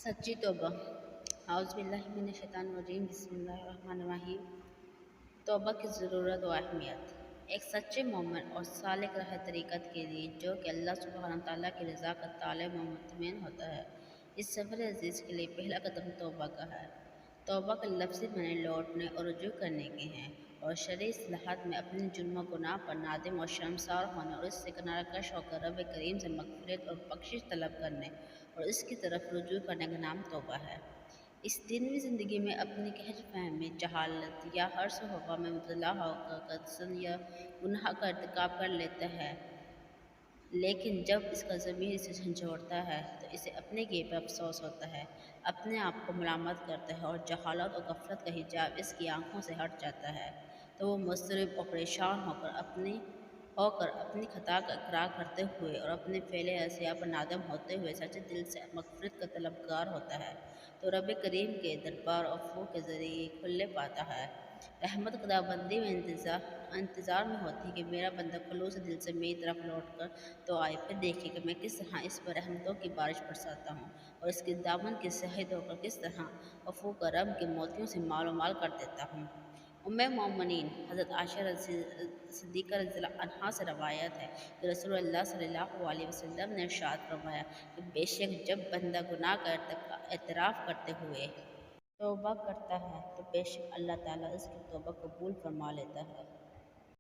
सच्ची तौबा। औज़ु बिल्लाहि मिनश शैतानिर रजीम। बिस्मिल्लाहिर रहमानिर रहीम। तौबा की ज़रूरत व अहमियत। एक सच्चे मोमिन और सालिक राह तरीक़त के लिए जो कि अल्लाह सुब्हानहू व तआला की रज़ा का तालिब व मुतमिन होता है, इस सफ़र अज़ीज़ के लिए पहला कदम तौबा का है। तौबा का लफ्ज़ी माने लौटने और रुजू करने के हैं और शरई इस्तिलाहात में अपने जुर्म व गुनाह पर नादिम और शर्मसार होने और इससे किनाराकश होकर रब करीम से मग़फ़िरत और बख्शिश तलब करने और इसकी तरफ रुजू करने का नाम तौबा है। इस दीनवी ज़िंदगी में अपनी गहर फ़हमी, जहालत या हर्स व हवा में मुब्तला होकर कदसन या गुनाह का इर्तिकाब कर लेता है, लेकिन जब इसका ज़मीर इसे झंझोड़ता है तो इसे अपने गिर पर अफ़सोस होता है, अपने आप को मलामत करता है और जहालत और गफलत का हिजाब इसकी आँखों से हट जाता है, तो वो मुज़तरब और परेशान होकर अपनी खता का इकरार करते हुए और अपने फ़ेले असिया पर नादम होते हुए सच्चे दिल से मग़फ़िरत का तलबगार होता है, तो रब करीम के दरबार अफ़ू के ज़रिए खुले पाता है। रहमत खुदाबंदी में इंतज़ार में होती है कि मेरा बंदा खुलूस दिल से मेरी तरफ लौट कर तो आए, फिर देखिए कि मैं किस तरह इस पर रहमतों की बारिश बरसाता हूँ और इसके दामन के शहीद होकर किस तरह अफ़ू का रब के मोतियों से माल कर देता हूँ। उम्मे मोमिनीन हज़रत आयशा सिद्दीक़ा रज़ियल्लाहु अन्हा से रवायत है कि रसूलुल्लाह सल्लल्लाहु अलैहि वसल्लम ने इरशाद फरमाया कि बेशक जब बंदा गुनाह का एतराफ़ करते हुए तौबा करता है तो बेशक अल्लाह ताला उसकी तौबा कबूल फरमा लेता है।